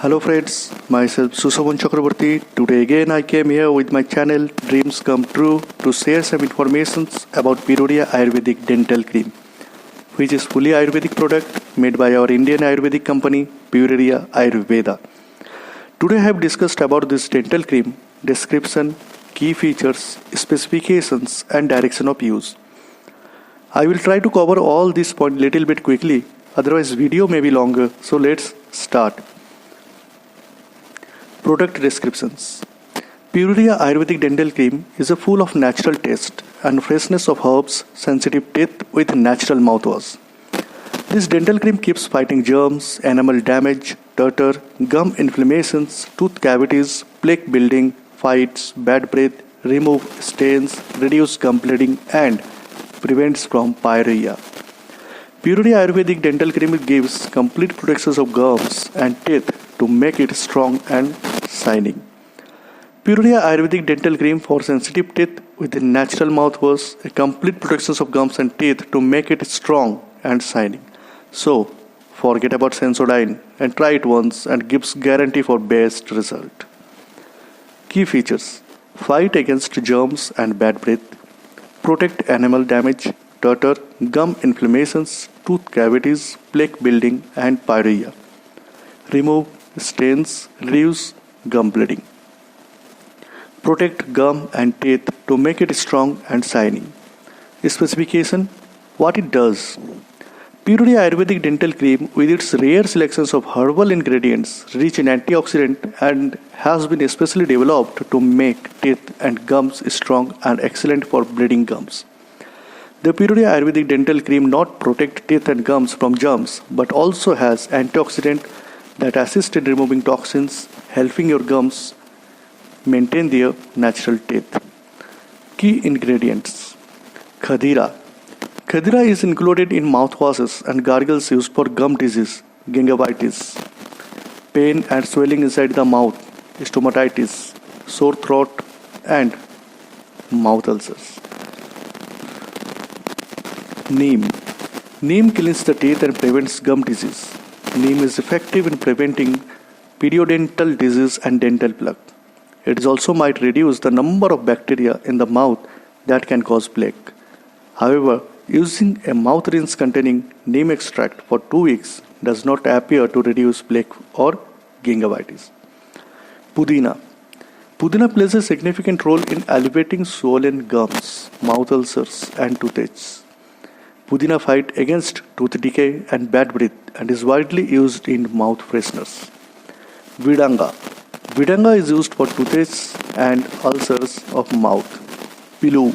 Hello friends, myself Sushavan Chakraborty. Today again I came here with my channel Dreams Come True to share some informations about Pyrodia Ayurvedic Dental Cream, which is fully Ayurvedic product made by our Indian Ayurvedic company Pyrodia Ayurveda. Today I have discussed about this dental cream, description, key features, specifications and direction of use. I will try to cover all these points little bit quickly, otherwise video may be longer, so let's start. Product descriptions. Pyrodia Ayurvedic Dental Cream is a full of natural taste and freshness of herbs, sensitive teeth with natural mouthwash. This dental cream keeps fighting germs, enamel damage, tartar, gum inflammations, tooth cavities, plaque building, fights, bad breath, remove stains, reduce gum bleeding and prevents from pyorrhea. Pyrodia Ayurvedic Dental Cream gives complete protection of gums and teeth to make it strong and shining. Pyrodia Ayurvedic Dental Cream for sensitive teeth with a natural mouthwash, a complete protection of gums and teeth to make it strong and shining. So, forget about Sensodyne and try it once and gives guarantee for best result. Key features: fight against germs and bad breath, protect enamel damage, tartar, gum inflammations, tooth cavities, plaque building and pyorrhea, remove stains, reduce gum bleeding, protect gum and teeth to make it strong and shining. Specification: what it does. Pyrodia Ayurvedic Dental Cream with its rare selections of herbal ingredients rich in antioxidant and has been especially developed to make teeth and gums strong and excellent for bleeding gums. The Pyrodia Ayurvedic Dental Cream not protect teeth and gums from germs but also has antioxidant that assist in removing toxins, helping your gums maintain their natural teeth. Key ingredients: Khadira. Khadira is included in mouthwashes and gargles used for gum disease, gingivitis, pain and swelling inside the mouth, stomatitis, sore throat and mouth ulcers. Neem. Neem cleans the teeth and prevents gum disease. Neem is effective in preventing periodontal disease and dental plaque. It also might reduce the number of bacteria in the mouth that can cause plaque. However, using a mouth rinse containing neem extract for 2 weeks does not appear to reduce plaque or gingivitis. Pudina. Pudina plays a significant role in alleviating swollen gums, mouth ulcers and toothaches. Pudina fights against tooth decay and bad breath and is widely used in mouth fresheners. Vidanga. Vidanga is used for toothaches and ulcers of mouth. Pilu.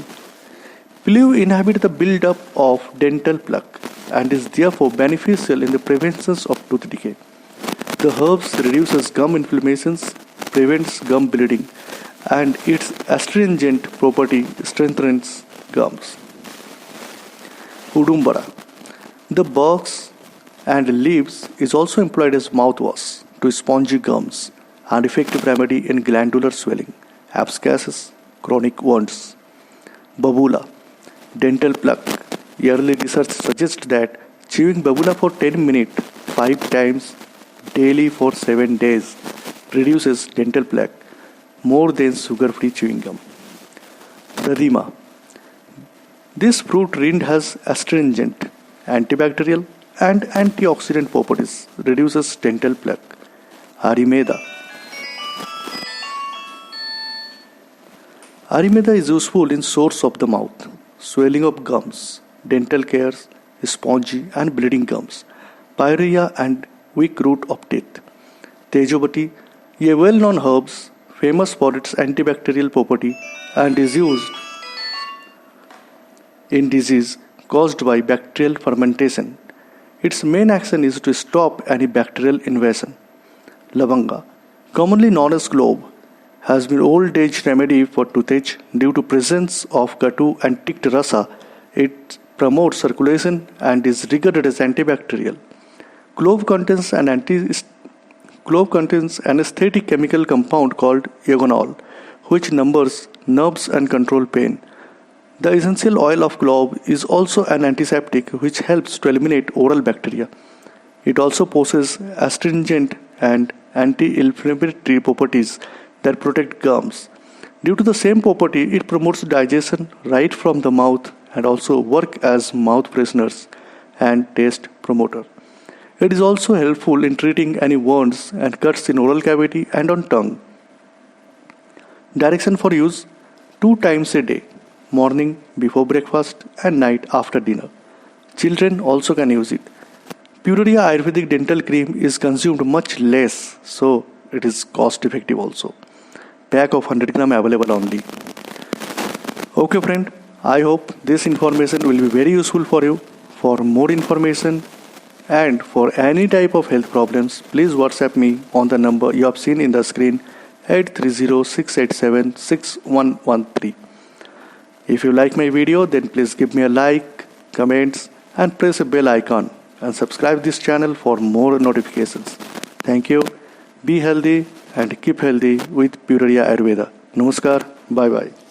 Pilu inhibits the build-up of dental plaque and is therefore beneficial in the prevention of tooth decay. The herbs reduces gum inflammations, prevents gum bleeding, and its astringent property strengthens gums. Udumbara. The barks and leaves is also employed as mouthwash to spongy gums and effective remedy in glandular swelling, abscesses, chronic wounds. Babula. Dental plaque. Early research suggests that chewing babula for 10 minutes 5 times daily for 7 days reduces dental plaque more than sugar-free chewing gum. Radima. This fruit rind has astringent, antibacterial and antioxidant properties, reduces dental plaque. Arimeda. Arimeda is useful in sores of the mouth, swelling of gums, dental caries, spongy and bleeding gums, pyorrhea and weak root of teeth. Tejavati, a well-known herb, famous for its antibacterial property and is used in disease caused by bacterial fermentation. Its main action is to stop any bacterial invasion. Lavanga, commonly known as clove, has been old age remedy for toothache due to presence of Katu and Tict rasa. It promotes circulation and is regarded as antibacterial. Clove contains an anesthetic chemical compound called eugenol, which numbs nerves and control pain. The essential oil of clove is also an antiseptic which helps to eliminate oral bacteria. It also possesses astringent and anti-inflammatory properties that protect gums. Due to the same property, it promotes digestion right from the mouth and also work as mouth fresheners and taste promoter. It is also helpful in treating any wounds and cuts in oral cavity and on tongue. Direction for use: 2 times a day, morning before breakfast and night after dinner. Children also can use it. Purina Ayurvedic dental cream is consumed much less, so it is cost effective also. Pack of 100 gram available only. Okay friend, I hope this information will be very useful for you. For more information and for any type of health problems, please WhatsApp me on the number you have seen in the screen, 830-687-6113. If you like my video, then please give me a like, comments and press a bell icon and subscribe this channel for more notifications. Thank you. Be healthy and keep healthy with Purina Ayurveda. Namaskar. Bye bye.